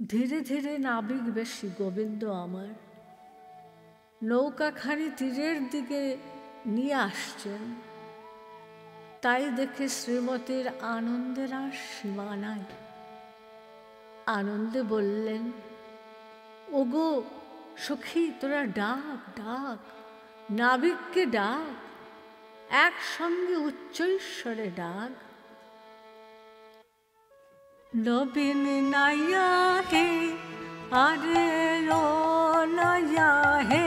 ধীরে ধীরে নাবিক বেশি গোবিন্দ আমার নৌকাখানি তীরের দিকে নিয়ে আসছেন। তাই দেখে শ্রীমতীর আনন্দের আর সীমা নাই। আনন্দে বললেন, ওগো সখী, তোরা ডাক ডাক, নাবিককে ডাক, একসঙ্গে উচ্চৈস্বরে ডাক। নবীন নাইয়া হে, আরে ও নাইয়া হে,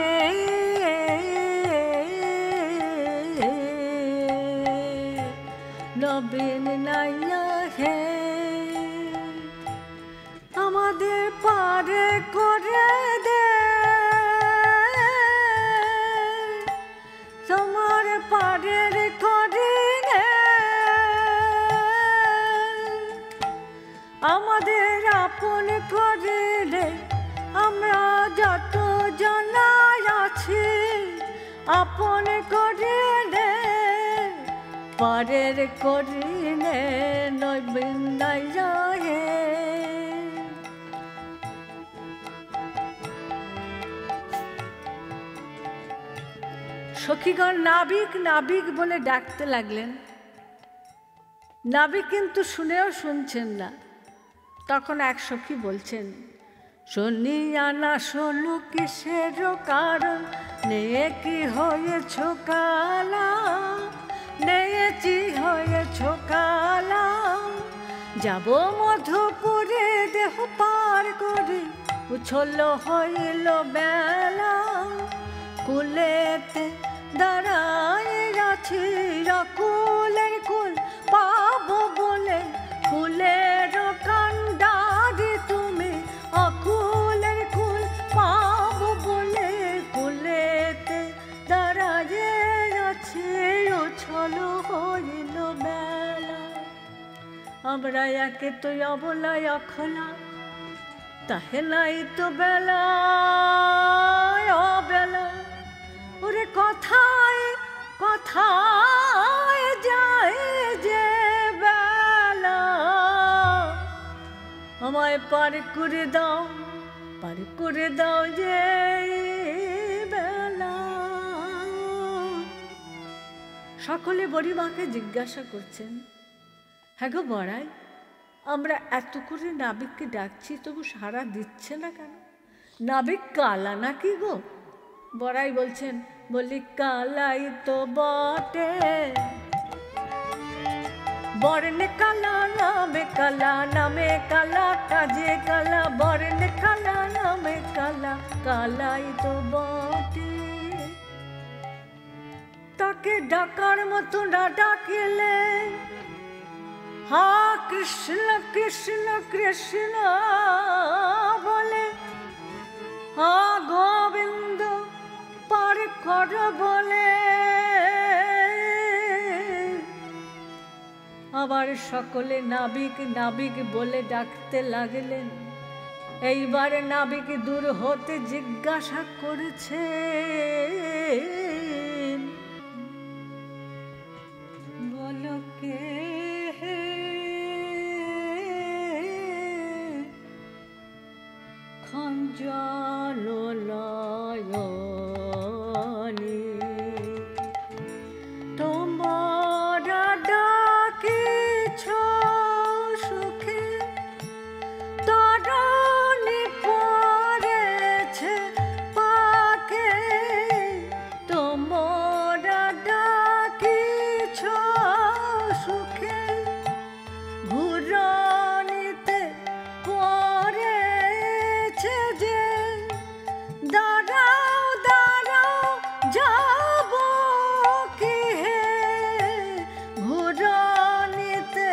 নবীন নাইয়া হে, আমাদের পারে করে দে, তোমার পারের করে দে, আমাদের আপন করে দে, আমরা যত জানাই আছি আপন করে দে, পারের করে দে, নবীন নাইয়া হে। সখীগণ নাবিক নাবিক বলে ডাকতে লাগলেন। নাবিক কিন্তু শুনেও শুনছেন না। তখন এক সখী বলছেন, শুনিয়া না শোনো কিসের কারণ, নেয়ে কি হয়েছ কালা, নেয়েছি হয়েছ কালা, যাব মধুপুরে দেহ পার করে, উছল হইল বেলা, কুলেতে দাঁড়ায় আছি রকুলের কুল পাবো বলে, কুলের কান্ডারি তুমি অকুলের কুল পাবো বলে, কুলেতে দাঁড়ায় আছি উছল হইল বেলা, আমরা একে তো অবলায় অখলা, তাহে নাই তো বেলা অবেলা, ওরে কথায় কথায় যায় যে বেলা, আমায় পার করে দাও, পার করে দাও যে বেলা। সকলে বুড়িমাকে জিজ্ঞাসা করছেন, হ্যাঁ গো বড়াই, আমরা এত করে নাবিককে ডাকছি তবু সাড়া দিচ্ছে না কেন? নাবিক কালা নাকি গো? বড়াই বলছেন, বলি কালাই তো বটে, বর্ণে কালা নামে কালা, নামে কালা কাজে কালা, বর্ণে কালা নামে কালা, কালাই তো বটে। তাকে ডাকার মতো না ডাকিলে, হা কৃষ্ণ কৃষ্ণ কৃষ্ণ বলে, হা গোবিন্দ পার কর বলে, আবার সকলে নাবিক নাবিক বলে ডাকতে লাগলেন। এইবারে নাবিক দূর হতে জিজ্ঞাসা করেছে, বলো কে খঞ্জনয়নি, তোমরা ডাকিছ সুখে, তরণী পড়েছে পাকে, তোমরা ডাকিছ সুখে, ঘুরনিতে পড়েছে যে, দাঁড়াও দাঁড়াও যাব কি হে, ঘুরনিতে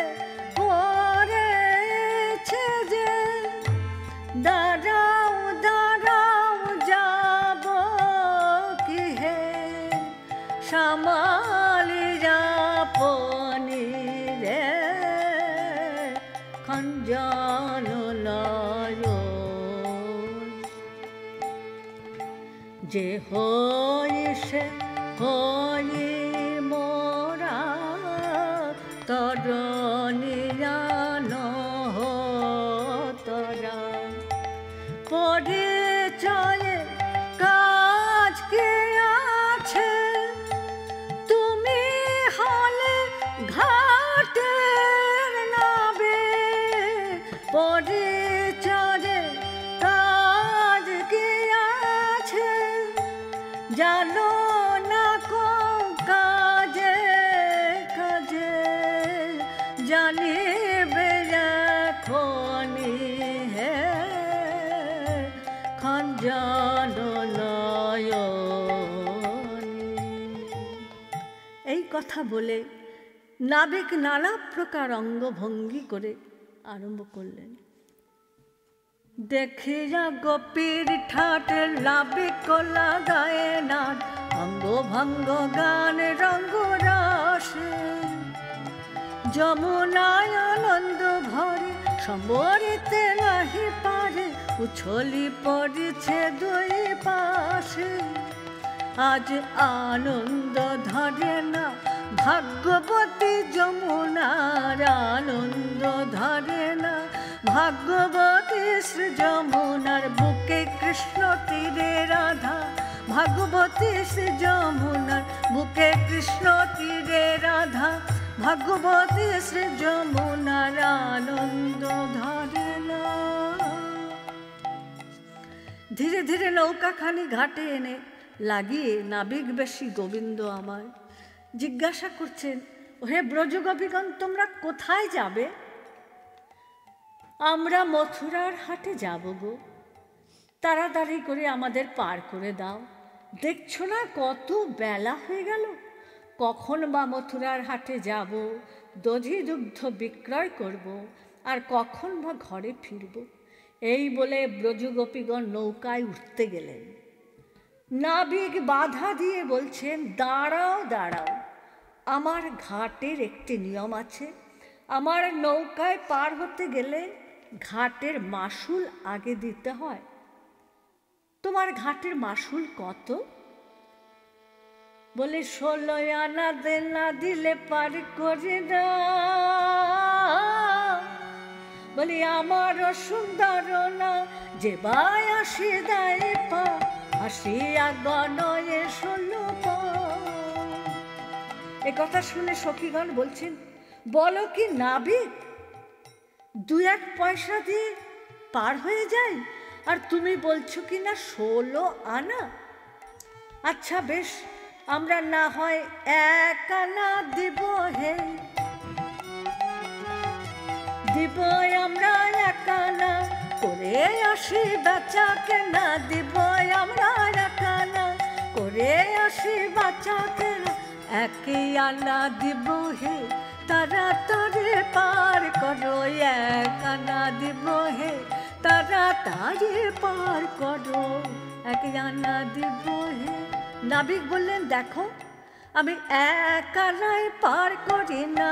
পড়েছে যে, দাঁড়াও দাঁড়াও যাব কি হে, সামালি যাপনি রে খঞ্জনলয়, যে হইছে হই মোরা তরণিয়া নহ তোরা। পরিচয়ে কাজ কে আছে, তুমি হলে ঘাটের নাবে। পরিচয়ে কাজ কে আছে, জানো না কো কাজে কাজে, জানিবে এখনি হে খঞ্জন নয়নি। এই কথা বলে নাবিক নানা প্রকার অঙ্গভঙ্গি করে আরম্ভ করলেন। দেখিয়া গোপীর ঠাট নাবিক লাগায় নাট, অঙ্গ ভঙ্গ গান রঙ্গ রাসে। যমুনায় আনন্দ ভরে সম্বরিতে নাহি পারে, উছলি পড়েছে দুই পাশে। আজ আনন্দ ধরে না ভাগ্যবতী যমুনার, আনন্দ ধরে না ভাগ্যবতী শ্রী যমুনার। বুকে কৃষ্ণ তীরে রাধা, ভাগ্যবতী শ্রী যমুনার। বুকে কৃষ্ণ তীরে রাধা, ভাগ্যবতী শ্রী যমুনার। আনন্দ ধরে না। ধীরে ধীরে নৌকাখানি ঘাটে এনে লাগিয়ে নাবিক বেশি গোবিন্দ আমায় জিজ্ঞাসা করছেন, হে ব্রজগোপীগণ, তোমরা কোথায় যাবে? আমরা মথুরার হাটে যাব গো, তাড়াতাড়ি করে আমাদের পার করে দাও। দেখছো না কত বেলা হয়ে গেল, কখন বা মথুরার হাটে যাব, দধি দুগ্ধ বিক্রয় করব, আর কখন বা ঘরে ফিরব। এই বলে ব্রজগোপীগণ নৌকায় উঠতে গেলেন। নাবিক বাধা দিয়ে বলছেন, দাঁড়াও দাঁড়াও, আমার ঘাটের একটি নিয়ম আছে। আমার নৌকায় পার হতে গেলে ঘাটের মাসুল আগে দিতে হয়। তোমার ঘাটের মাসুল কত? বলে 16 আনা না দিলে পার করে না। বলি আমার সুন্দর না যে বাই আসি দেয় পা, আসিয়া গণয়ে 16 পা। এ কথা শুনে সখীগণ বলছেন, বলো কি নাবিক, 2-1 পয়সা দিয়ে পার হয়ে যায়, আর তুমি বলছো কি না 16 আনা। আচ্ছা বেশ, আমরা না হয় 1 আনা দিব হে, দিব আমরা 1 আনা করে আসি বেচা কেনা। দিব আমরা 1 আনা করে আসি বেচা কেনা। 1 আনা দিব হে, তাড়াতাড়ি পার করো। 1 আনা দিব হে, তাড়াতাড়ি পার করো। 1 আনা দিব হে। নাবিক বললেন, দেখো আমি 1 আনায় পার করি না,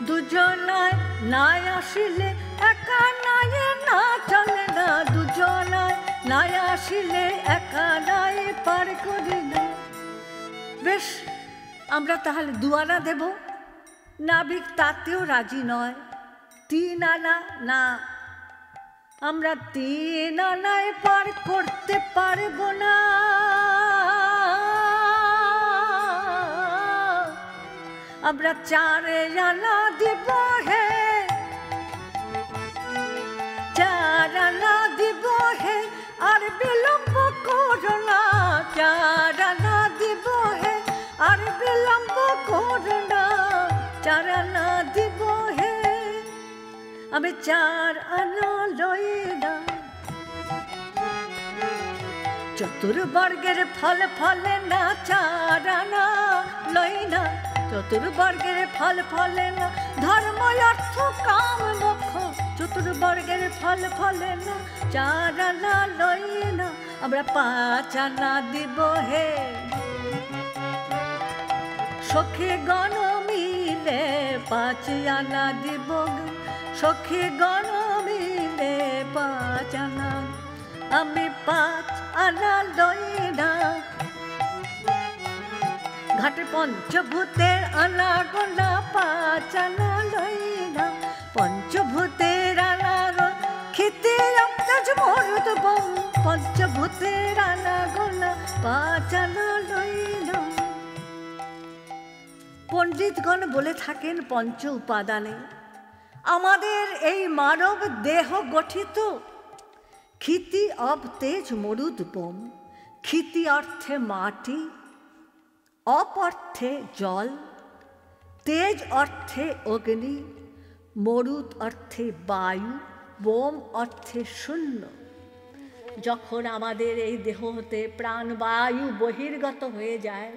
দুজনায় নাই আসিলে 1 আনায় না চলে না। দুজনায় নাই আসিলে 1 আনায় পার করি না। বেশ, আমরা তাহলে 2 আনা দেব। নাবিক তাতেও রাজি নয়। 3 আনা না, আমরা 3 আনায় পার করতে পারব না। আমরা 4 আনা দিব হে, 4 আনা দিব হে, আর বিলম্ব করো না। 4 আনা দিব হে, আর বিলম্ব করো না। 4 আনা দিব হে, আমি 4 আনা লই না। চতুর্বর্গের ফল ফলে না, 4 আনা লই না। চতুর্বর্গের ফল ফলে না, ধর্ম অর্থ কাম মোক্ষ। চতুর্বর্গের ফল ফলে না, 4 আনা লই না। আমরা 5 আনা দিব হে, সখী গণ মিলে 5 আনা দিব। সখী গণ মিলে 5 আনা, আমি 5 আনা লই না। ঘাটে পঞ্চভূতের আনা গোনা 5 আনা লই না। পঞ্চভূতের আনা মরুদ বোম পঞ্চভূতের আনা গোনা পাঁচানা লইল। পণ্ডিতগণ বলে থাকেন পঞ্চ উপাদানে আমাদের এই মানব দেহ গঠিত। ক্ষিতি অব তেজ মরুদ বোম, ক্ষিতি অর্থে মাটি, অপ অর্থে জল, তেজ অর্থে অগ্নি, মরুদ অর্থে বায়ু, বোম অর্থে শূন্য। যখন আমাদের এই দেহ হতে প্রাণবায়ু বহির্গত হয়ে যায়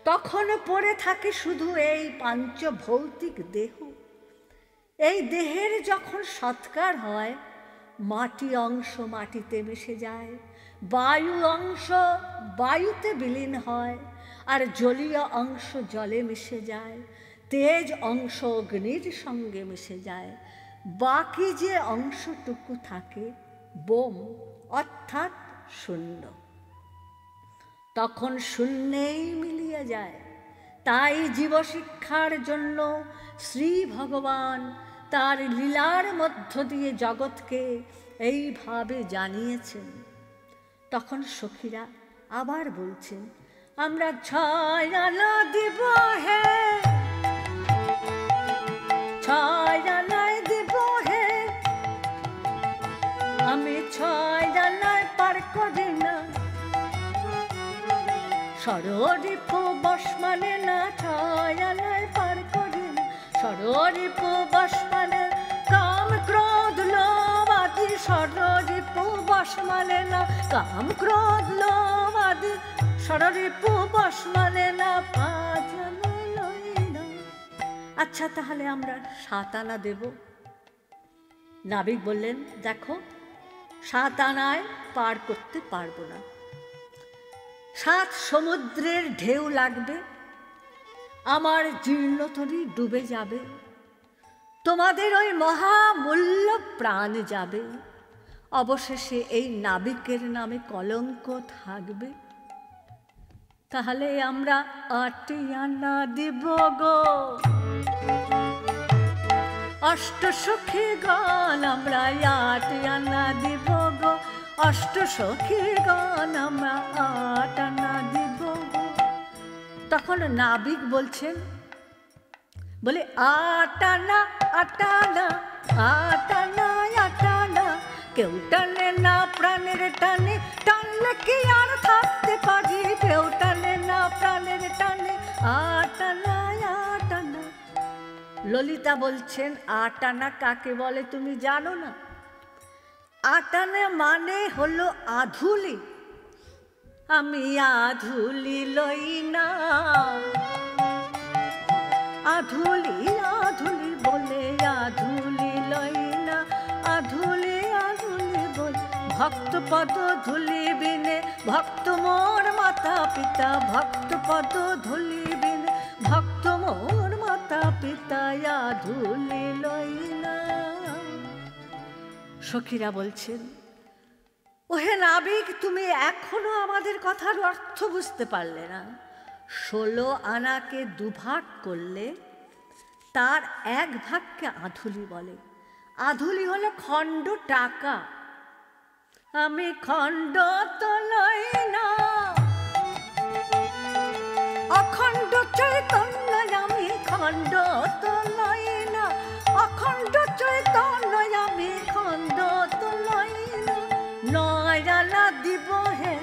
তখন পড়ে থাকে শুধু এই পাঞ্চভৌতিক দেহ। এই দেহের যখন সৎকার হয় মাটি অংশ মাটিতে মিশে যায়, বায়ু অংশ বায়ুতে বিলীন হয়, আর জলীয় অংশ জলে মিশে যায়, তেজ অংশ অগ্নির সঙ্গে মিশে যায়। বাকি যে অংশটুকু থাকে বোম অর্থাৎ শূন্য, তখন শূন্যেই মিলিয়ে যায়। তাই জীবশিক্ষার জন্য শ্রী ভগবান তার লীলার মধ্য দিয়ে জগৎকে এইভাবে জানিয়েছেন। তখন সখীরা আবার বলছেন, আমরা ছয় আনা দিব হে, ছয় আনায় দিব হে, আমি ছয় আনায় পার করি না। ষড়রিপু বশ মানে না, ছয় আনায় পার করি না। ষড়রিপু বশ মানে কাম ক্রোধ লোভ আদি, ষড়রিপু বশ মানে না কাম ক্রোধ লোভ আদি, ষড়রিপু বশ মানে না পাঁচ আনা লই না। আচ্ছা তাহলে আমরা 7 আনা দেব। নাবিক বললেন, দেখো 7 আনায় পার করতে পারবো না, 7 সমুদ্রের ঢেউ লাগবে, আমার জীর্ণতরি ডুবে যাবে, তোমাদের ওই মহামূল্য প্রাণ যাবে, অবশেষে এই নাবিকের নামে কলঙ্ক থাকবে। তাহলে আমরা 8 আনা দিব গো, অষ্টসখী গণ আমরা 8 আনা দিব গো, অষ্টসখী গণ আমরা 8 আনা দিব গো। তখন নাবিক বলছেন, বলে 8 আনা 8 আনা 8 আনা 8 আনা, কেউ টানে না প্রাণের টানে, টানলে কি আর থাকতে পারি, কেউ টানে না প্রাণের টানে, 8 আনা 8 আনা। ললিতা বলছেন, 8 আনা কাকে বলে তুমি জানো না? 8 আনা মানে হলো আধুলি। আমি আধুলি লই না, আধুলি আধুলি বলে আধুলি লই না, আধুলি আধুলি বলে। ভক্ত পদ ধুলি বিনে ভক্ত মোর মাতা পিতা, ভক্ত পদ ধুলি বিনে ভক্ত মোর মাতা পিতা, আধুলি লই না। সখীরা বলছেন, ওহে নাবিক, তুমি এখনো আমাদের কথার অর্থ বুঝতে পারলে না। 16 আনাকে 2 ভাগ করলে তার 1 ভাগকে আধুলি বলে। আধুলি হলো খণ্ড টাকা। আমি খণ্ড তো লই না, অখণ্ড চৈতন্য আমি খণ্ড তো লই না, অখণ্ড চৈতন্য আমি খণ্ড তো লই না। 9 আনা দিব হে,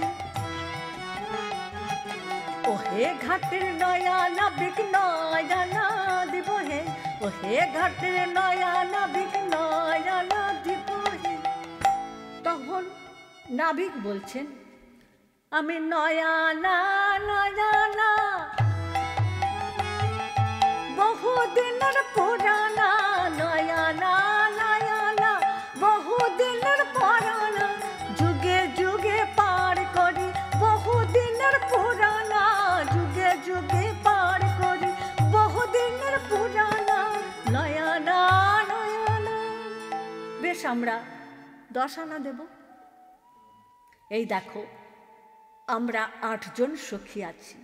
ওহে ঘাটের 9 আনা বিক, 9 আনা দিব হে, ওহে ঘাটের 9 আনা বিক, 9 আনা দিব হে। তখন নাবিক বলছেন, আমি 9 আনা 9 আনা বহুদিনের পুরানা, 9 আনা 9 আনা বহুদিনের পুরানা, যুগে যুগে পার করি বহুদিনের পুরানা, যুগে যুগে পার করি বহুদিনের পুরানা, 9 আনা 9 আনা। বেশ, আমরা 10 আনা দেব। এই দেখো, আমরা 8 জন সখী আছি,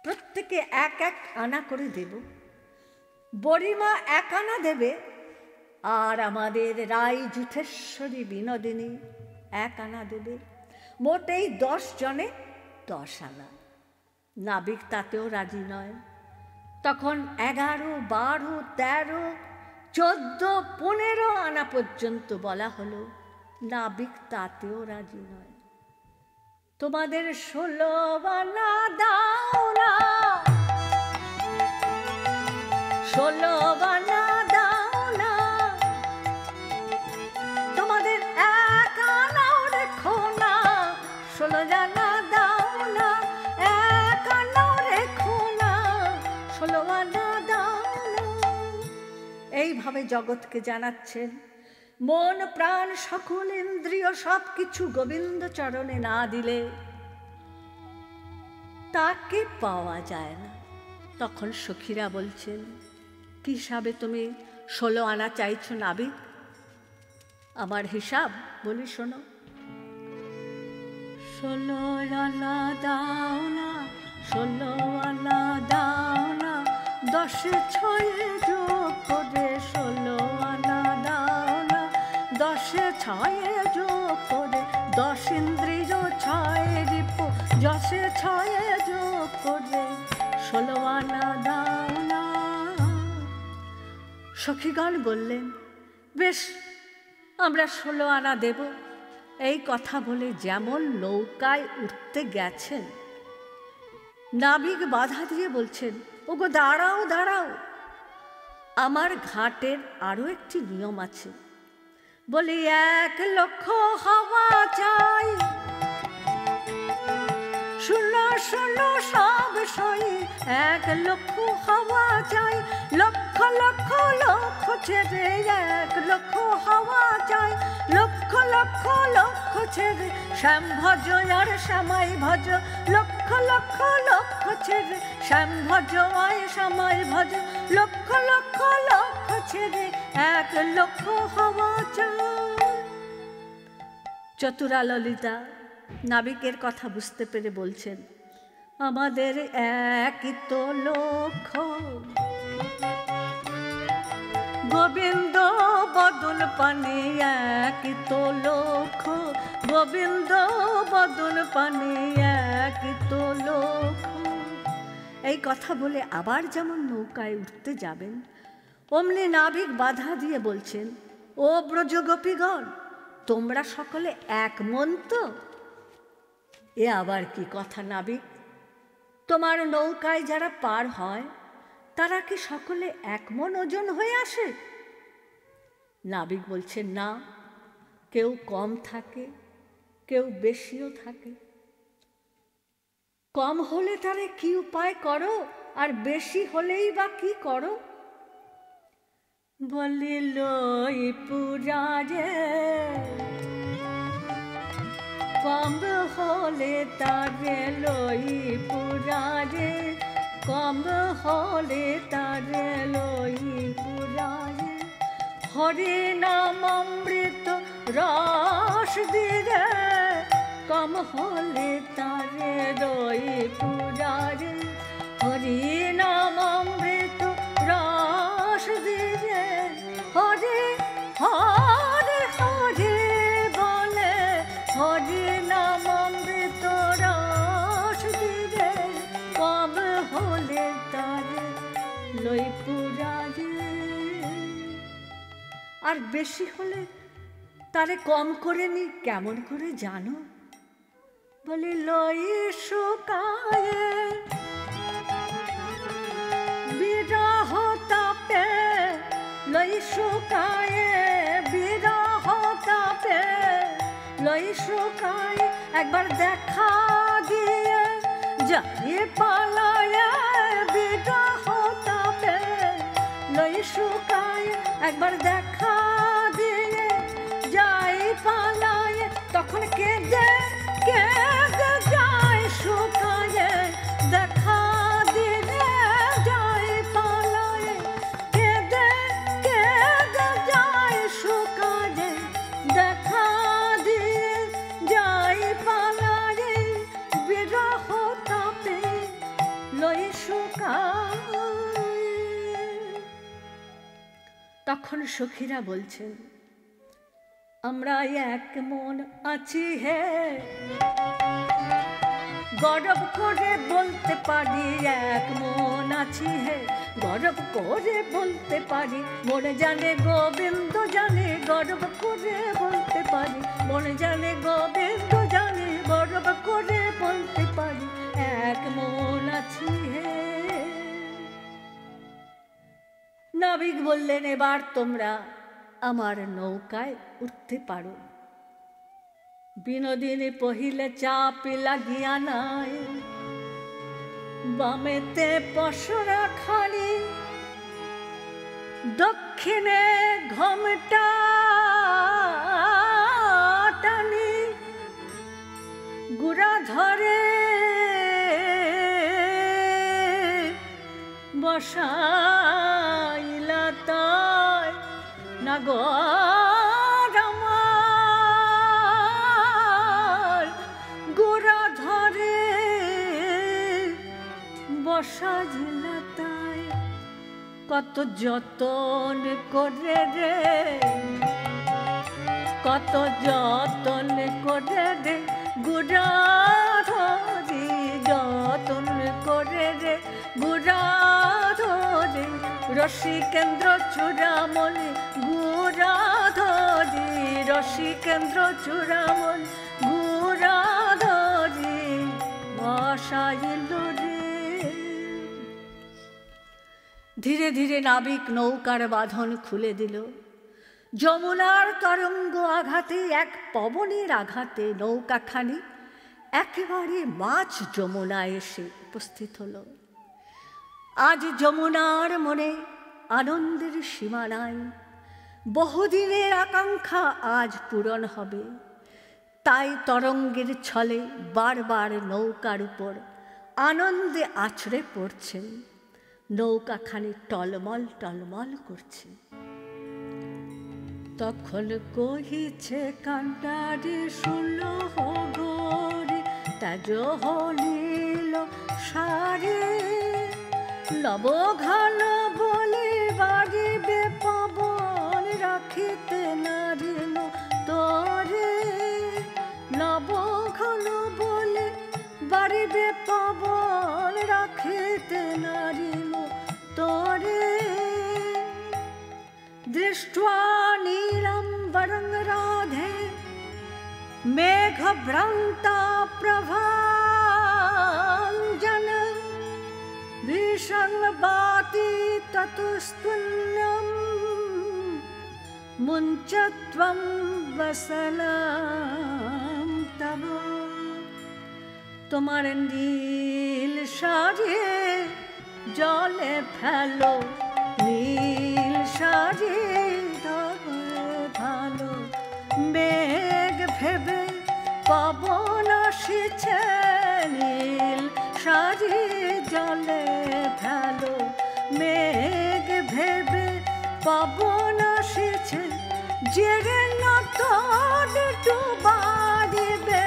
প্রত্যেকে 1 1 আনা করে দেব। বড়িমা 1 আনা দেবে, আর আমাদের রায় যুথেশ্বরী বিনোদিনী 1 আনা দেবে। মোটেই 10 জনে 10 আনা। নাবিক তাতেও রাজি নয়। তখন 11, 12, 13, 14, 15 আনা পর্যন্ত বলা হলো। নাবিক তাতেও রাজি নয়। তোমাদের 16 আনা দাও না, 16 আনা দাও না, তোমাদের 1 আনাও রেখো না, 16 আনা দাও না, 1 আনাও রেখো না, 16 আনা দাও না। এইভাবে জগৎকে জানাচ্ছেন মন প্রাণ সকল ইন্দ্রিয় সব কিছু গোবিন্দ চরণে না দিলে তাকে পাওয়া যায় না। তখন সখীরা বলছেন, কি হিসাবে তুমি 16 আনা চাইছো নাবিক? আমার হিসাব বলি শোনো। 16 আনা দাও না, 16 আনা দাও না, 10 6 যোগ করে 16 আনা দাও না, 10 6 যোগ করে 10 ইন্দ্রিয় 6 রিপু, 10 6 যোগ করে 16 আনা দাও না। সখীগণ বললেন, বেশ, আমরা 16 আনা দেব। এই কথা বলে যেমন নৌকায় উঠতে গেছেন, নাবিক বাধা দিয়ে বলছেন, ওগো দাঁড়াও দাঁড়াও, আমার ঘাটের আরো একটি নিয়ম আছে। বলি 1 লক্ষ হাওয়া চাই, শোনো শোনো সব সই, 1 লক্ষ হাওয়া চাই, লক্ষ লক্ষ লক্ষ ছেড়ে 1 লক্ষ হাওয়া চাই, লক্ষ লক্ষ লক্ষ ছেড়ে শ্যাম ভজ আর শ্যামাই ভজ, লক্ষ লক্ষ লক্ষ ছেড়ে শ্যাম ভজ আর শ্যামাই ভজ, লক্ষ লক্ষ লক্ষ ছেড়ে 1 লক্ষ হাওয়া চাই। চতুরা ললিতা নাবিকের কথা বুঝতে পেরে বলছেন, আমাদের 1 তো লক্ষ্য, গোবিন্দ বদন পানে 1 তো লক্ষ্য, গোবিন্দ বদন পানে 1 তো লক্ষ্য। এই কথা বলে আবার যেমন নৌকায় উঠতে যাবেন, অমনি নাবিক বাধা দিয়ে বলছেন, ও ব্রজগোপীগণ, তোমরা সকলে 1 মন তো? এ আবার কি কথা নাবিক? তোমার নৌকায় যারা পার হয় তারা কি সকলে 1 মন ওজন হয়ে আসে? নাবিক বলছেন, না, কেউ কম থাকে, কেউ বেশিও থাকে। কম হলে তারে কি উপায় করো, আর বেশি হলেই বা কি করো? বলিল পুরারে কম হলে তারে লই পুরারে, কম হলে তারে লই পুরারে, হরি নাম অমৃত রস দিরে, কম হলে তারে লই পুরারে, হরি নাম অমৃত রস দিরে, হরি হরে হরে বলে, হরি নাম অমৃত রস দিরে, কম হলে তারে লই পুরারে। আর বেশি হলে তারে কম করে নি কেমন করে জানো? বলে লই শুকায়ে বিরহ তাপে, লই শুকায়ে বিরহ তাপে, লই শুকায়ে একবার দেখা দিয়ে যাই পালায়ে বিরহ তাপে, লই শুকায়ে একবার দেখা দিয়ে যাই পালায়ে, তখন কেঁদে কেঁদে যাই শুকায়ে দেখা দিলে যাই পালায়ে, কেঁদে কেঁদে যাই শুকায়ে দেখা দিয়ে যাই পালায়ে, বিরহ তাপে লই শুকায়ে। তখন সখীরা বলছেন, আমরা এক মন আছি হে, গর্ব করে বলতে পারি এক মন আছি হে, গর্ব করে বলতে পারি মনে জানে গোবিন্দ জানে, গর্ব করে বলতে পারি মনে জানে গোবিন্দ জানে, গর্ব করে বলতে পারি এক মন আছি হে। নাবিক বললেন, এবার তোমরা আমার নৌকায় উঠতে পারো। বিনোদিনী পহিলে চাপি লাগিয়া নাই, বামেতে পশরা খানি, দক্ষিণে ঘোমটা টানি, গুড়া ধরে বসাইলা তাই না গো আমার, গুড়া ধরে বসাইলা তাই। কত যতন করে রে, কত যতন করে রে, গুড়া ধরে যতন করে রে, গুড়া ধরে রসিকেন্দ্র চূড়ামণি, গুড়া ধরে রসিকেন্দ্র চূড়ামণি, গুড়া ধরে বসাইল রে। ধীরে ধীরে নাবিক নৌকার বাঁধন খুলে দিল। যমুনার তরঙ্গ আঘাতে, এক পবনের আঘাতে নৌকাখানি একেবারে মাঝ যমুনায় এসে উপস্থিত হলো। আজ যমুনার মনে আনন্দের সীমা নাই, বহুদিনের আকাঙ্ক্ষা আজ পূরণ হবে। তাই তরঙ্গের ছলে বারবার নৌকার উপর আনন্দে আছড়ে পড়ছেন। নৌকাখানি টলমল টলমল করছে। তখন কহিছে কান্ডারি শুনল ঘরে, তাজ হলিল সারে, লব ঘন বলে বাড়িবে পবন, রাখিতে নারিল তোরে, লব ঘন বলে বাড়িবে পবন, রাখিতে নারিল তোরে। दृष्ट्वा नीलम्बरं राधे मेघभ्रान्ता प्रभाञ्जन, विषङ्गवाति ततुस्तुल्यं मुञ्चत्वं वसनं तव। তোমার নীল শাড়ি জলে ফেলো, নীল শাড়ি ভালো, মেঘ ভেবে পবন আসিছে, নীল শাড়ি জলে ফেলো, মেঘ ভেবে পবন আসিছে, জেরে নতন ডুবারিবে,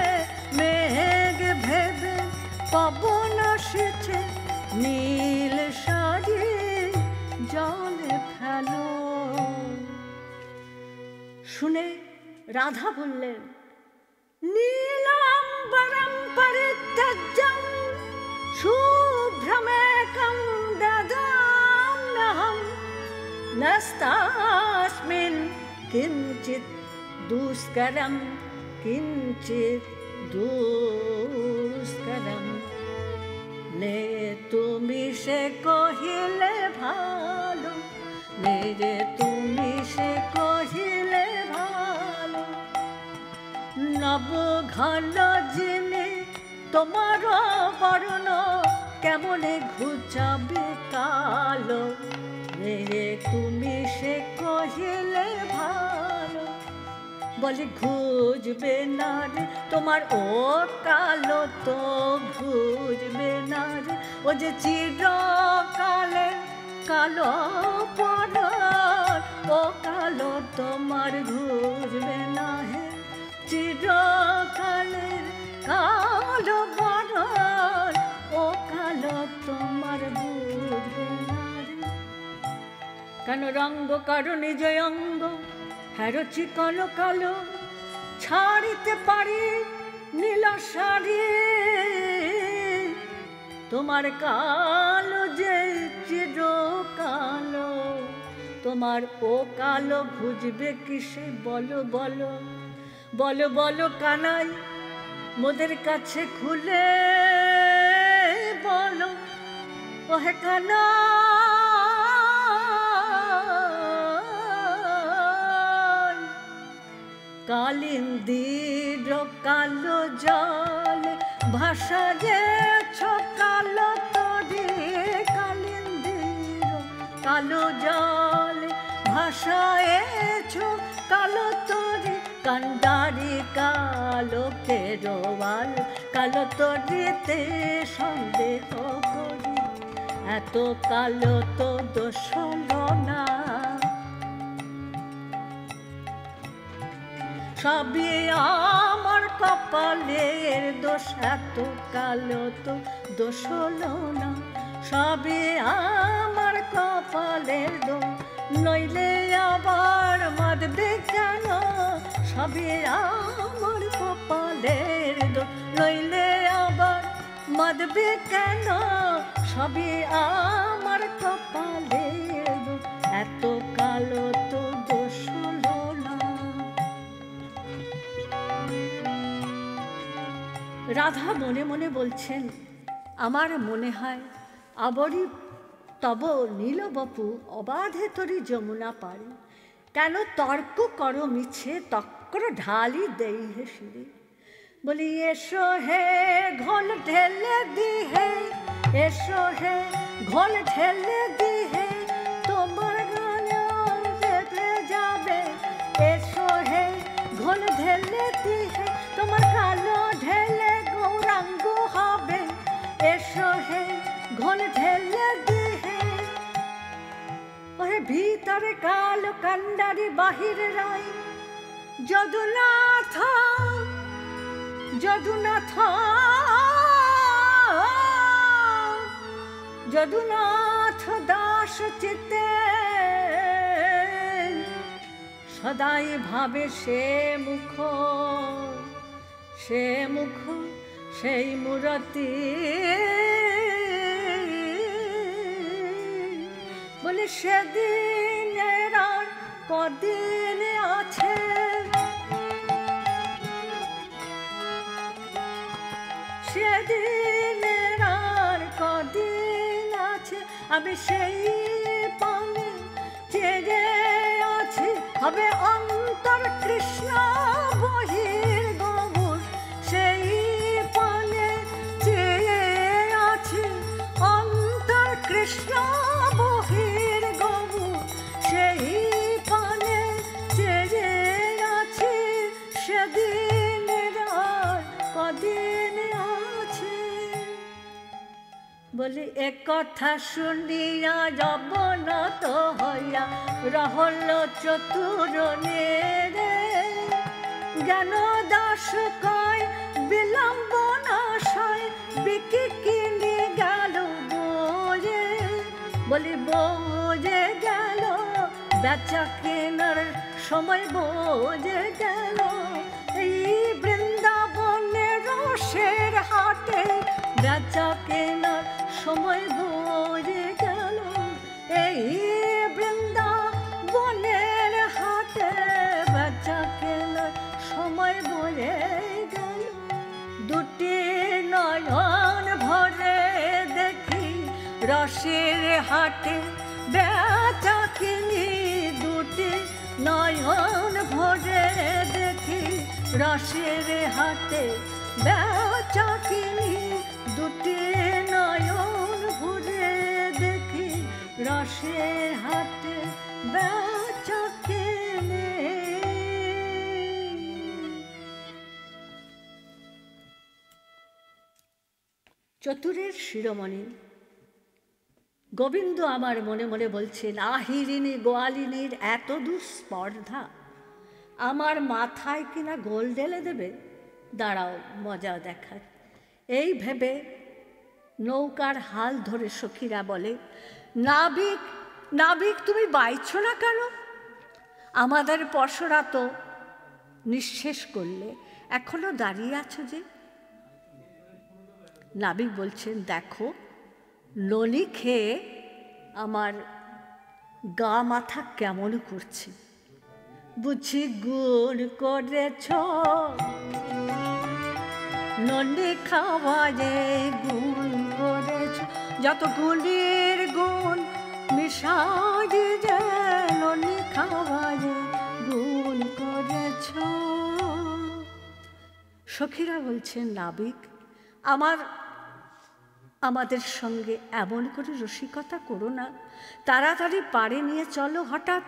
মেঘ ভেবে পবন আসিছে, নীল শাড়ি জলে ফেলো। শুনে রাধা বললেন, নীলাম্বরম পরিত্যজ্যং শুভ্রমেকং দদাম্যহং, নস্তাস্মিন কিঞ্চিৎ দুষ্করম, কিঞ্চিৎ দুষ্করম। নে তুমি সে কহিলে ভালো, নে রে তুমি সে কহিলে ভালো, নব ঘন জিনে তোমার বর্ণ, কেমনে ঘুচাবে কালো, নে রে তুমি সে কহিলে ভালো। বলে ঘুজবে না রে তোমার ও কালো, তো ঘুজবে না রে ও যে চিরকালে কালো পর, ও কালো তোমার ঘুজবে না হে, চিরকালের কালো পর, ও কালো তোমার ঘুজবে না রে। কেন রঙ্গ কারো নিজ অঙ্গ হেরো চিকন কালো ছাড়িতে পারি নীল শাড়ি তোমার কালো যে চির কালো তোমার ও কালো বুঝবে কিসে বলো বলো বলো বলো কানাই মোদের কাছে খুলে বলো ওহে কানাই কালিন্দির কালো জলে ভাষা যেছ কালো তরি কালিন্দির কালো জলে ভাষায়েছ কালো তরি কান্ডারি কালো কেরোয়াল কালো তরিতে সন্দেহ করি এত কালো তো দোষ না সবই আমার কপালের দোষ এত কালো তো দোষ হলো না সবই আমার কপালের দোষ নইলে আবার মাদবে কেন সবই আমার কপালের দোষ নইলে আবার মাদবে কেন সবই আমার কপালের দোষ এত কালো তো দোষ হলো না রাধা মনে মনে বলছেন আমার মনে হয় আবরি তব নীলবপু অবাধে তরি যমুনা পারি কেন তর্ক করো মিছে তক্র ঢালি দেই হে শিরে বলি এসো হে ঘোল ঢেলে দি হে এসো হে ঘোল ঢেলে দি হে তোমার গানে যেতে যাবে এসো হে ঘোল ঢেলে দি হে তোমার কালো ঢেলে গৌরাঙ্গ হবে এসো হে ঘোল ঢেলে দি হে ওহে ভিতরে কালো কান্ডারি বাহিরে রাই যদুনাথ যদুনাথ যদুনাথ দাস চিতে সদাই ভাবে সে মুখ সেই মূরতি বলে সেদিনের আর কদিন আছে সেদিনের আর কদিন আছে আমি সেই পানে চেয়ে আছি হবে অন্তর কৃষ্ণ বহির গৌর সেই পানে চেয়ে আছি অন্তর কৃষ্ণ বহির গৌর সেই পানে চেয়ে আছি সেদিনের আর কদিন আছে বলি একথা শুনিয়া অবনত হইয়া রহল চতুরনে রে জ্ঞান দাস কয় বিলম্ব নাশয় বিকি কিনে গেল বয়ে বলি বয়ে গেল বেচা কেনার সময় বয়ে গেল এই বৃন্দাবনের রসের হাটে বেচা কেনার সময় বয়ে গেল এই বৃন্দাবনের হাটে বেচা কেনার সময় বয়ে গেল দুটি নয়ন ভরে দেখি রসের হাটে বেচা কিনি দুটি নয়ন ভরে দেখি রসের হাটে বেচা কিনি দুটি নয়ন ভরে দেখি রসের হাটে বেচা কিনি চতুরের শিরোমণি গোবিন্দ আমার মনে মনে বলছেন আহিরিনী গোয়ালিনীর এত দুঃস্পর্ধা আমার মাথায় কিনা গোল ঢেলে দেবে দাঁড়াও মজা দেখার এই ভেবে নৌকার হাল ধরে সখীরা বলে নাবিক নাবিক তুমি বাইছো না কেন? আমাদের পরশরা তো নিঃশেষ করলে, এখনো দাঁড়িয়ে আছো যে? নাবিক বলছেন, দেখো নলি খেয়ে আমার গা মাথা কেমন করছে, বুঝি গুণ করেছ নলি খাওয়ায়ে গুণ করেছ, যত গুণের গুণ মিশাই যে নলি খাওয়ায়ে গুণ করেছ। সখীরা বলছেন, নাবিক আমাদের সঙ্গে এমন করে রসিকতা করো না, তাড়াতাড়ি পাড়ে নিয়ে চলো। হঠাৎ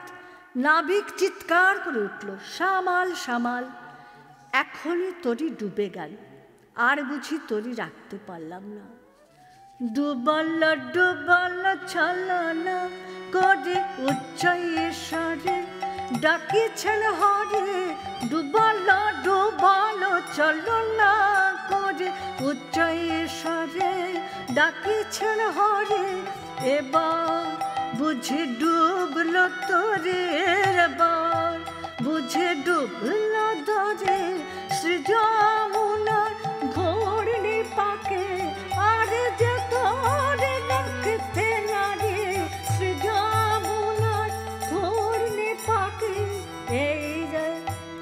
নাবিক চিৎকার করে উঠল, সামাল সামাল, এখনই তরি ডুবে গেল, আর বুঝি তরি রাখতে পারলাম না। ডুবল ডুবল ছলনা করে উচ্চ ঈশ্বরে ডাকিছেন হরে, ডুবল ডুবল ছলনা করে উচ্চ ঈশ্বরে ডাকিছেন হরে, এবার বুঝে ডুবল তোরে, এবার বুঝে ডুবল দরে শ্রী যমুনার ঘোরনি পাকে, আর যে তোরে রাখতে নারে শ্রী যমুনার ঘোরনি পাকে, এই যে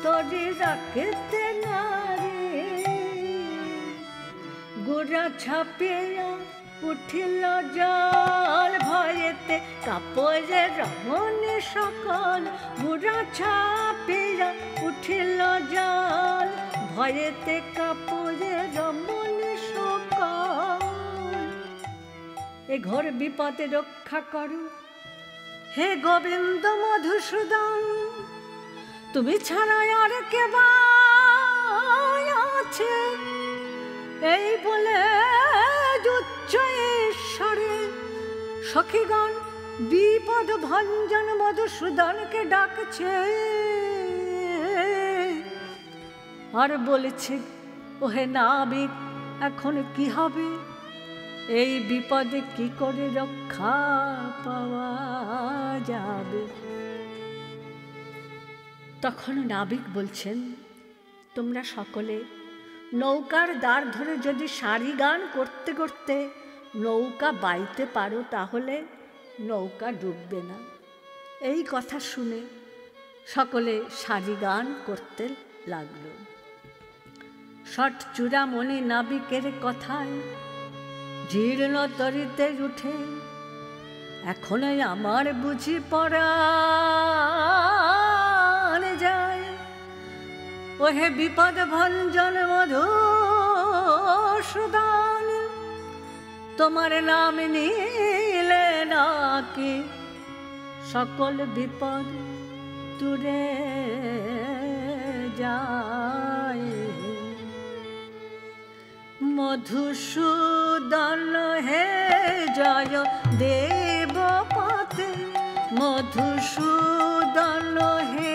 তোরে রাখতে নারে। গোড়া ছাপিয়া উঠিল জল, ভয়েতে কাপড়ে রমণী সকল, গোড়া ছাপিয়া উঠিল জল, ভয়েতে কাপড়ে রমণী সকল। এ ঘোর বিপদে রক্ষা করো হে গোবিন্দ মধুসূদন, তুমি ছাড়া আর কে বা আছে, এই বলে উচ্চ ঈশ্বরে সখীগণ বিপদ ভঞ্জন মধুসূদনকে ডাকছে, আর বলেছে, ওহে নাবিক এখন কি হবে, এই বিপদে কি করে রক্ষা পাওয়া যাবে? তখন নাবিক বলছেন, তোমরা সকলে নৌকার দ্বার ধরে যদি সারি গান করতে করতে নৌকা বাইতে পারো, তাহলে নৌকা ডুববে না। এই কথা শুনে সকলে সারি গান করতে লাগল। ষট চূড়ামণি নাবিকের কথায় জীর্ণ তরিতে উঠে, এখনই আমার বুঝি পরাণ যায়, ওহে বিপদ ভঞ্জন মধুসূদন, তোমার নাম নিলে নাকি সকল বিপদ দূরে যায়। মধুসূদন হে জয় দেবপতে, মধুসূদন হে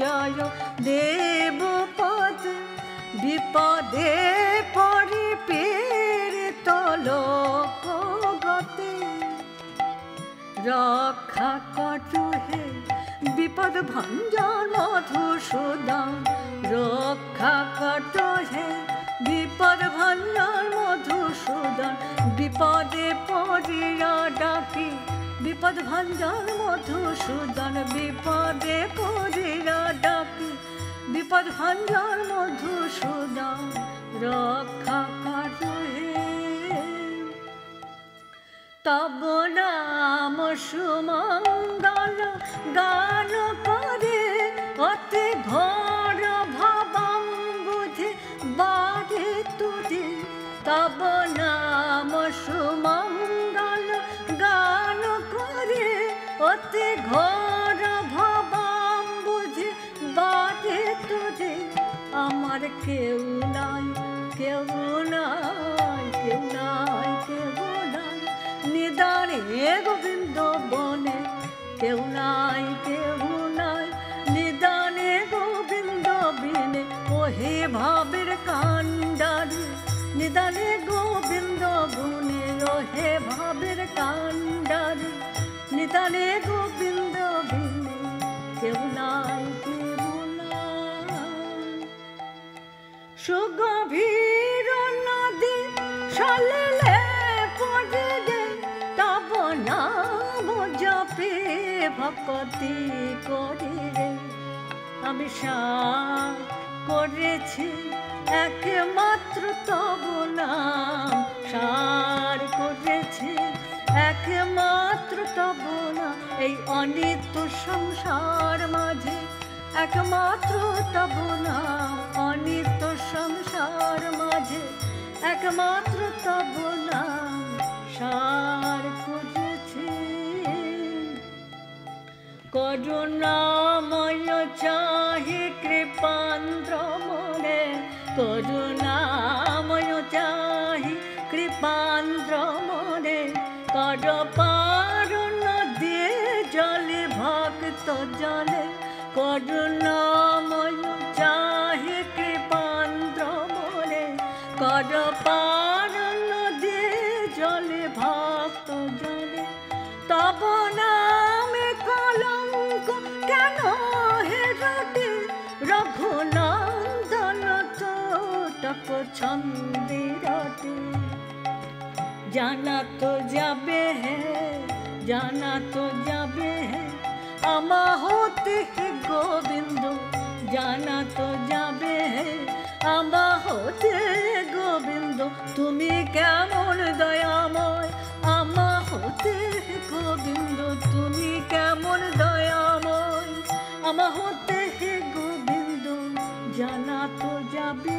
জয় দেবপতে, বিপদে পরি পীড়িত লোক গতে, রক্ষা করো হে বিপদ ভঞ্জন মধুসূদন, রক্ষা করো হে বিপদ ভঞ্জন মধুসূদন, বিপদে পড়িয়া ডাকি বিপদ ভঞ্জন মধুসূদন, বিপদে পড়িয়া ডাকি বিপদ ভঞ্জন মধুসূদন, রক্ষা করো হে। তব নাম সুমঙ্গল গান করে অতি ঘোর ভবম বুঝে বাড়ে তুঝে, তব নাম সুমঙ্গল গান করে অতি ঘোর ভবম বুঝে বাড়ে তুঝে, আমার কেউ নাই কেউ নাই কেউ নাই কেউ নাই, নিদানে গোবিন্দ বনে কেউ নাই কেউ নাই, নিদানে গোবিন্দ বিনে ওহে ভাবের কান্ডারি, নিদানে গোবিন্দ গুণে ওহে ভাবের কান্ডারি, নিদানে জানে গোবিন্দ বিনে কেউ নাই কেউ নাই। সুগভীর নদী সলিলে পড়ে রে, তব নাম জপে ভক্তি করি রে। আমি সার করেছি একমাত্র তব নাম, সার করেছি একমাত্র তব নাম। এই অনিত্য সংসার মাঝে একমাত্র তব নাম, অনিত্য সংসার মাঝে একমাত্র তব নাম সার করেছি। করুণাময় চাহি কৃপান্দ্র মনে, করুণাময় চাহি কৃপান্দ্র মনে। কর পারণ দিয়ে জলে ভক্ত জলে, করুণাময় চাহি কৃপান্দ্র মনে। কর পারণ দিয়ে জলে ভক্ত জলে। তব নামে কলঙ্ক কেন হে রটে, রঘুনন্দন তোটক ছন্দে রটে। জানা তো যাবে হে, জানা তো যাবে হে আমা হতে হে গোবিন্দ, জানা তো যাবে হে আমা হতে গোবিন্দ। তুমি কেমন দয়াময় আমা হতে হে গোবিন্দ, তুমি কেমন দয়াময় আমা হতে হে গোবিন্দ, জানা তো যাবে।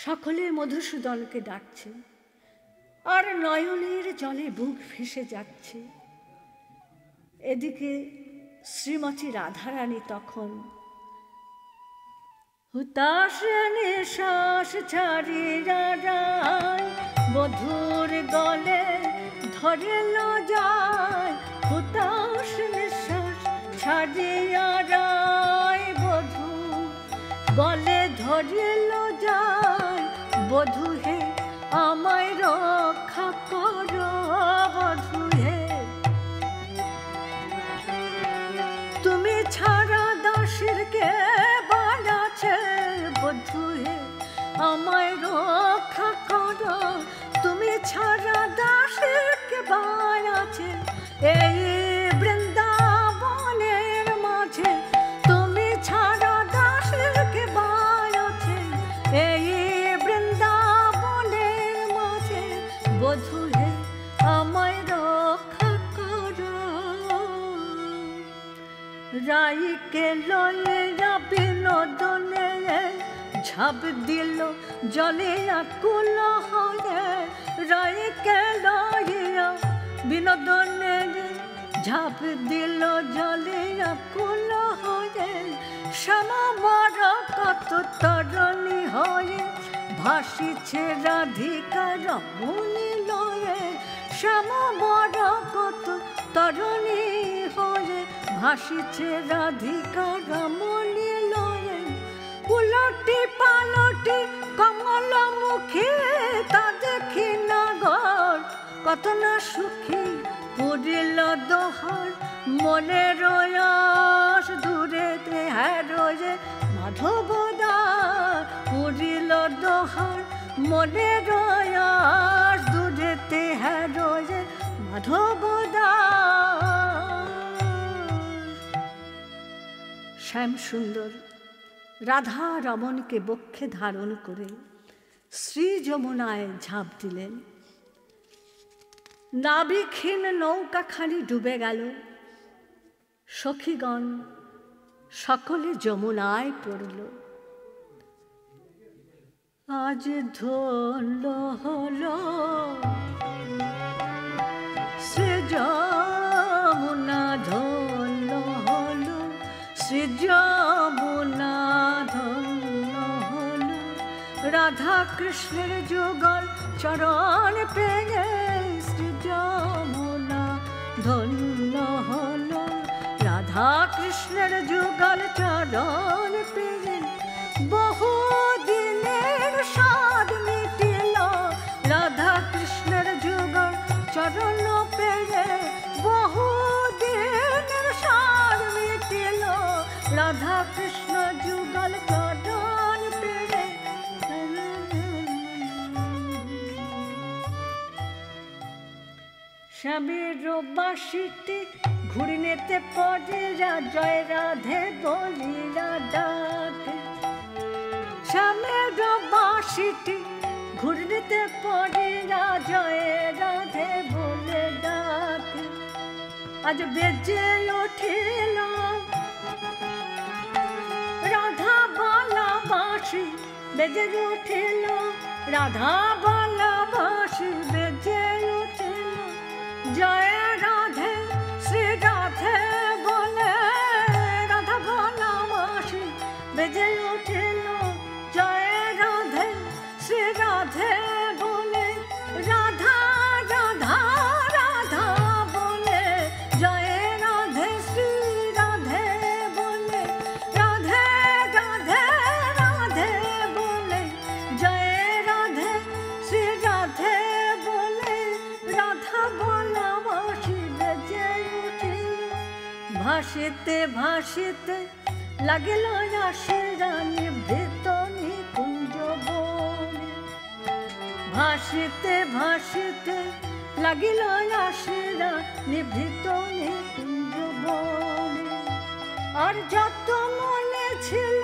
সকলে মধুসূদনকে ডাকছে, আর নয়নের জলে বুক ভেসে যাচ্ছে। এদিকে শ্রীমতী রাধারানী তখন হুতাশ নিশ্বাস ছাড়িয়া যায়, বধূর গলে ধরিল যায়। হুতাশ নিশ্বাস ছাড়িয়া যায়, বধূ গলে ধরিল যায়। বধূ হে আমায় রক্ষা কর, বধূ হে তুমি ছাড়া দাসের কে বাড়াছে। বধূ হে আমায় রক্ষা কর, তুমি ছাড়া দাসের কে বাড়াছে। এই বৃন্দাবনের মাঝে তুমি ছাড়া দাসের কে বাড়াছে। এই বৃন্দাবনের মাঝে বধূ হে আমায় রক্ষা কর। রাইকে লইয়া বিনোদনে ঝাঁপ দিল জলে আকুল হয়ে। রাইকে লইয়া বিনোদনে ঝাঁপ দিল জলে আকুল হয়ে। শ্যামা বড় কত তরণী হয়ে ভাসিছে রাধিকা রমণী লয়ে। শ্যামা বড় কত তরণী হয়ে ভাসিছে রাধিকা রমণী লয়ে। উলটি পালটি কমল মুখে তা দেখি নাগর কত না সুখী। পুরিল দোহার মনে রয়াস দূরেতে হ্যারোয়ে মাধবদা। পুরিল দোহার মনে রয়াস দূরেতে হ্যারোয়ে মাধবদা। শ্যাম সুন্দর রাধা রমণকে বক্ষে ধারণ করে শ্রী যমুনায় ঝাঁপ দিলেন। নাবিকহীন নৌকাখানি ডুবে গেল। সখীগণ সকলে যমুনায় পড়ল। আজ ধন্য হলো শ্রী যমুনা, ধন্য হলো শ্রী যমুনা, ধন্য হলো। রাধা কৃষ্ণের যুগল চরণ পেয়ে শ্রী যমুনা ধন্য হলো। রাধা কৃষ্ণের যুগল চরণ পেয়ে বহু দিনের স্বাদ মিটিল। রাধা কৃষ্ণের যুগল চরণ কৃষ্ণ যুগল চরণ পেড়ে। স্বামীর বাঁশিটি ঘুরিনেতে পরেরা জয় রাধে বলিরা ডাকে। স্বামীর বাঁশিটি ঘুরিনেতে পরেরা জয় রাধে বলে ডাকে। আজ বেজে উঠিল রাধা বালা বাঁশি, বেজে উঠিল রাধা বালা বাঁশি, বেজে উঠিল জয় রাধে শ্রী রাধে বলে। রাধা বালা বাঁশি বেজে উঠিল জয় রাধে শ্রী রাধে বলে। রাধা রাধা রাধা বলে জয় রাধে শ্রী রাধে বলে। রাধে রাধে রাধে বলে জয় রাধে শ্রী রাধে বলে। রাধা বলা বাঁশি বেজে উঠিল। ভাসিতে ভাসিতে লাগিল আশিরা নিভৃত নিকুঞ্জ বনে। ভাসিতে ভাসিতে লাগিল আশিরা নিভৃত নিকুঞ্জ বনে। আর যত মনে ছিল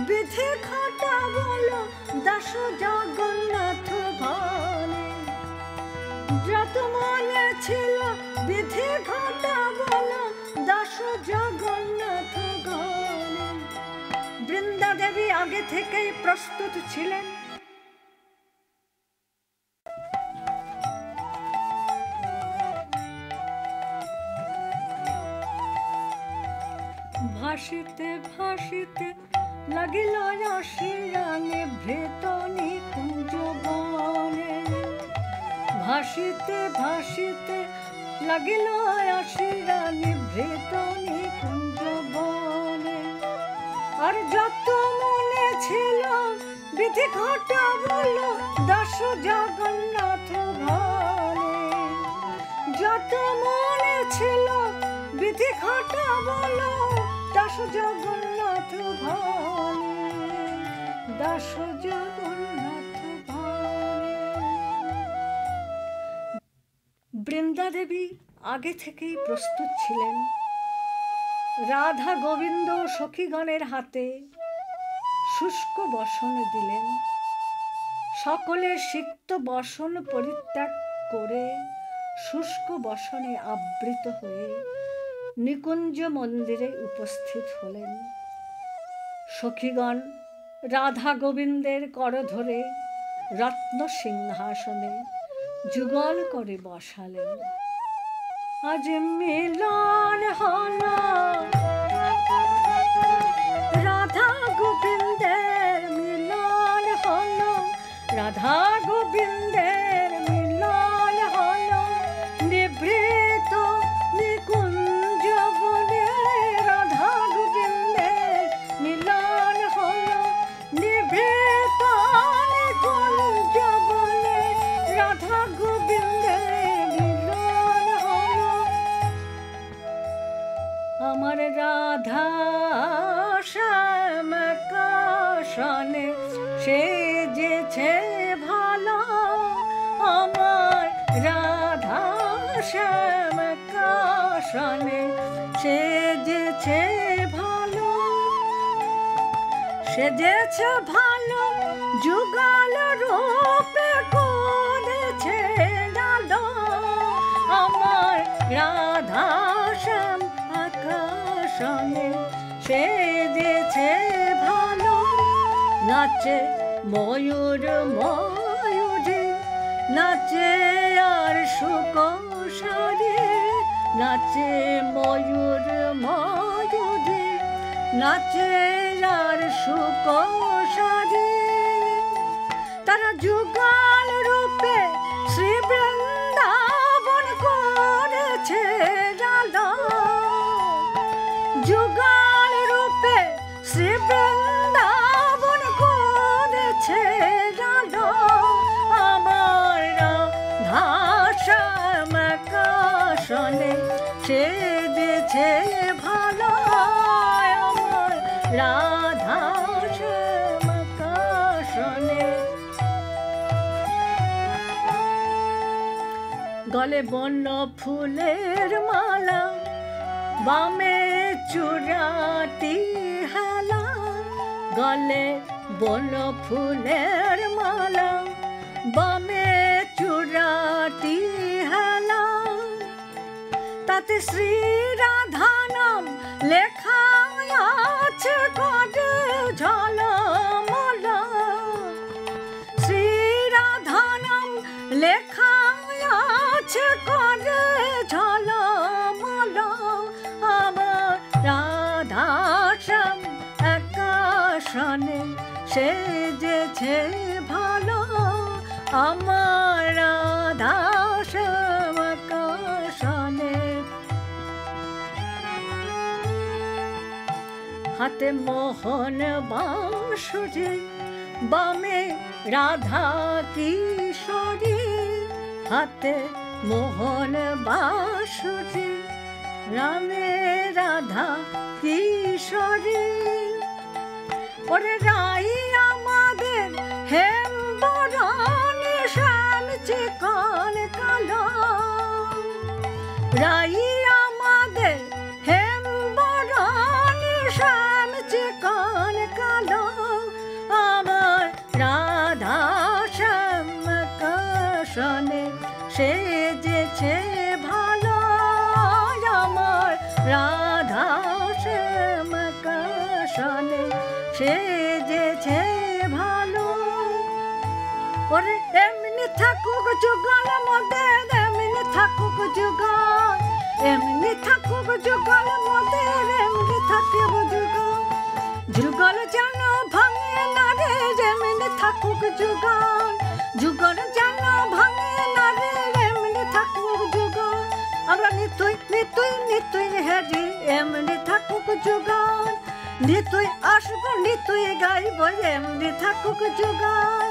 বিধি খাটা বলো দাস জগন্নাথ ভানে। যত মনে ছিল বিধি খাটা বলো দাস জগন্নাথ ভানে। বৃন্দা দেবী আগে থেকেই প্রস্তুত ছিলেন। ভাসিতে ভাসিতে লাগিল আশিরা নিভৃত নিকুঞ্জ বনে। ভাসিতে ভাসিতে লাগিল আশিরা নিভৃত নিকুঞ্জ বনে। আর যত মনে ছিল বিধি ঘটা বলো দাস জগন্নাথ ভানে। যত মনে ছিল বিধি ঘটা বলো দাস জগন্নাথ ভানে। দাস জগন্নাথ ভানে। বৃন্দা দেবী আগে থেকেই প্রস্তুত ছিলেন। রাধা গোবিন্দ সখীগণের হাতে শুষ্ক বসন দিলেন। সকলে সিক্ত বসন পরিত্যাগ করে শুষ্ক বসনে আবৃত হয়ে নিকুঞ্জ মন্দিরে উপস্থিত হলেন। সখীগণ রাধা গোবিন্দের কর ধরে রত্ন সিংহাসনে যুগল করে বসালেন। আজ মিলন হলো রাধা গোবিন্দের, মিলন হলো রাধা গোবিন্দের, মিলন হলো নিভৃত নিকুঞ্জ বনে। রাধা গোবিন্দের মিলন হলো নিভৃত নিকুঞ্জ বনে। রাধা গোবিন্দের মিলন হলো। আমার রাধা শ্যাম কাশনে সেজেছে ভালো। আমার রাধা শ্যাম কাশনে সেজেছে ভালো। সেজেছে ভালো যুগল রূপে করেছে ডালো। আমার রাধা শ্যাম আকাশনে সেজেছে ভালো। নাচে ময়ূর ময়ূরী, নাচে আর সুকৌশলী। নাচে ময়ূর ময়ূরী, নাচে আর সুকৌশলী। তারা যুগল রূপে শ্রী বৃন্দাবন করেছে ডালো। যুগল রূপে শ্রী বৃন্দাবন করেছে ডালো। আমার রাধা শ্যাম কাশনে সেজেছে ভালো। আমার রাধা শ্যামাকাশনে। গলে বন্য ফুলের মালা, বামে চূড়াটি হেলা। গলে বন্য ফুলের মালা, বামে চূড়াটি হেলা। তাতে শ্রী রাধা নাম লেখা আছে করে ঝলমলা। শ্রী রাধা নাম লেখা আছে করে ঝলমলা। আমার রাধা শ্যাম আকাশনে সেজেছে ভালো। আমার রাধা শ্যাম আকাশনে। হাতে মোহন বাঁশুরি, বামে রাধা কিশোরী। হাতে মোহন বাঁশুরি, রামে রাধা কিশোরী। ওরে রাই আমাদের হেমবরণী শ্যাম চিকন কালো। রাই আমাদের হেমবরণী শ্যাম চিকন কালো। আমার রাধা শ্যাম আকাশনে সেজেছে ভালো। আমার রাধা শ্যাম আকাশনে সেজেছে ভালো। ওরে এমনি থাকুক যুগল মোদের, এমনি থাকুক যুগল। এমনি থাকুক যুগল মোদের, এমনি থাকিব যুগল। যুগল যেন ভাঙে না রে, এমনি থাকুক যুগল। যুগল যেন ভাঙে না রে, এমনি থাকুক যুগল। আমরা নিতুই নিতুই নিতুই হেরি, এমনি থাকুক যুগল। নিতুই আসব নিতুই গাইব, এমনি থাকুক যুগল।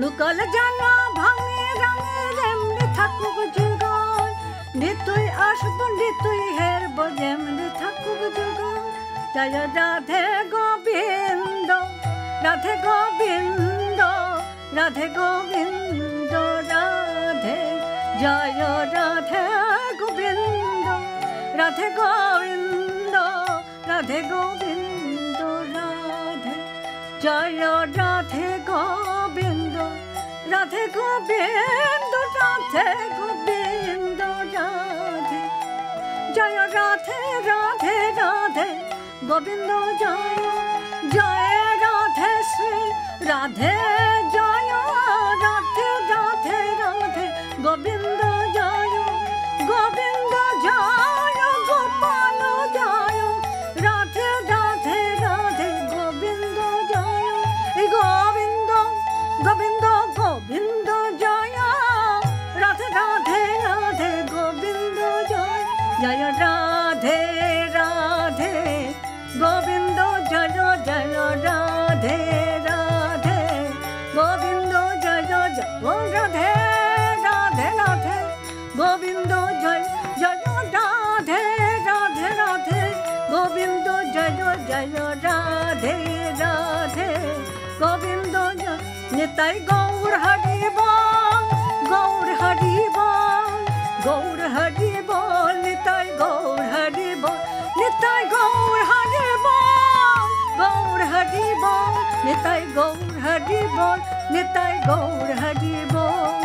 নুকল যেন ভাঙে রাঙে, এমনি থাকুক যুগল। নিতুই আসব নিতুই হেরব, এমনি থাকুক যুগল। জয় রাধে গোবিন্দ, রাধে গোবিন্দ, রাধে গোবিন্দ, রাধে। জয় রাধে গোবিন্দ, রাধে গোবিন্দ, রাধে গোবিন্দ, রাধে। জয় রাধে গোবিন্দ, রাধে গোবিন্দ, রাধে গোবিন্দ, রাধে। জয় রাধে রাধে রাধে গোবিন্দ জয়। জয় রাধে শ্রী রাধে জয়। রাধে রাধে রাধে গোবিন্দ জয়। গোবিন্দ জয়, গোপাল জয়। রাধে রাধে রাধে গোবিন্দ জয়। গোবিন্দ গোবিন্দ গোবিন্দ জয়। রাধে রাধে রাধে গোবিন্দ জয়। জয় রাধে রাধে গোবিন্দ জয়। জয় রাধে রাধে গোবিন্দ জয়। জয় রাধে রাধে রাধে গোবিন্দ জয়। জয় রাধে রাধে রাধে গোবিন্দ জয়। জয় রাধে রাধে গোবিন্দ জয়। নিতাই গৌর হরি বল, গৌর হরি বল, গৌর হরি বল। নিতাই গৌর হরি বল, নিতাই গৌর হরি বল, গৌর হরি বল। নিতাই গৌর হরি বল, নিতাই গৌর হরি বল।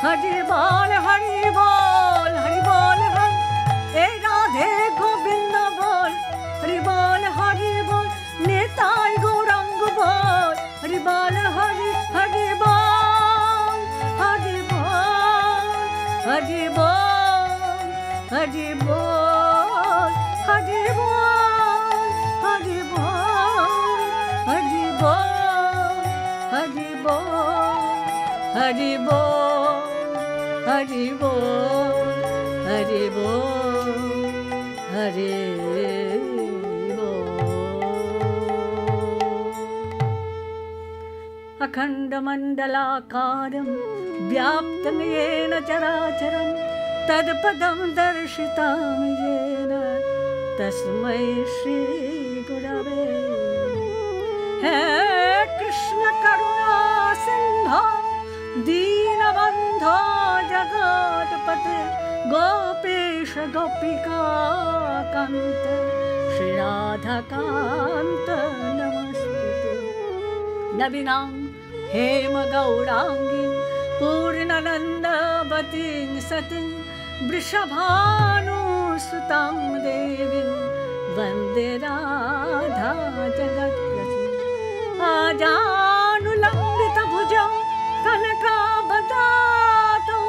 হরি বল হরি বল, হরি বল হরি। এই রাধে গোবিন্দ বল, হরি বল হরি বল। নিতাই গৌরাঙ্গ বল, হরি বল হরি। হরি বল হরি বল, হরি বল হরি বল, হরি বল হরি বল, হরি বল হরি বল, হরি বল হরি বল, হরি বল হরি अखण्डमण्डलाकारं व्याप्तं येन चराचरं तत्पदं दर्शितं येन तस्मै श्रीगुरवे हे कृष्ण करुणा सिंधो दीनबंधो जगत्पते गोपेश गोपिका कांत श्री राधा कांत नमस्ते। नवीनां हेम गौरांगी पूर्णानंदवतीं सतीं वृषभानुसुतां देवीं वन्दे राधा जगत्प्रसूं। आजानुलम्बितभुजौ कनकावदातौ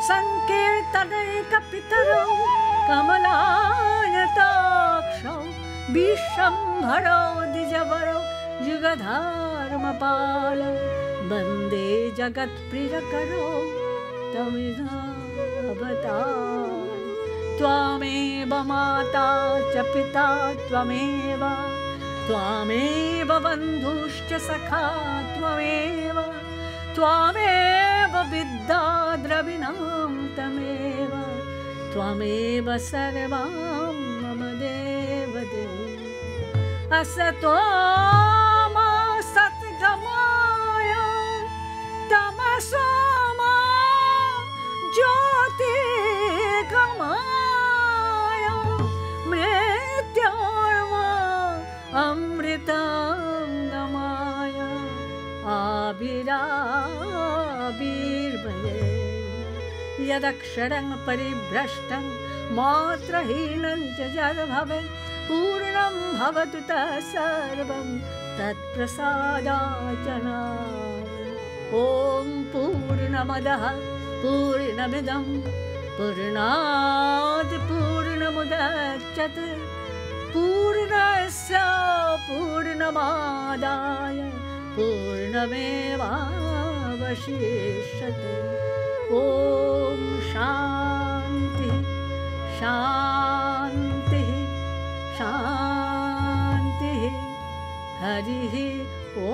सङ्कीर्तनैकपितरौ कमलायताक्षौ विश्वम्भरौ द्विजवरौ युगधर्मपालौ वन्दे जगत्प्रियकरौ तमिदावतारम्। त्वमेव माता च पिता त्वमेव त्वमेव बन्धुश्च सखा त्वमेव त्वमेव विद्या द्रविणं तमेव त्वमेव सर्वं मम देवदेव। असतो मा सद्गमय तमसो मा ज्योतिर्गमय मृत्योर्मा अमृतं गमय आविराविर्भवे। यदक्षरं परिभ्रष्टं मात्रहीनं च यद्भवेत् पूर्णं भवतु तत्सर्वं तत्प्रसादाचनाय। ॐ पूर्णमदः पूर्णमिदं पूर्णात् पूर्णमुदच्यते पूर्णस्य पूर्णमादाय पूर्णमेवावशिष्यते। ॐ शान्ति शान्ति शान्ति। हरिः ॐ।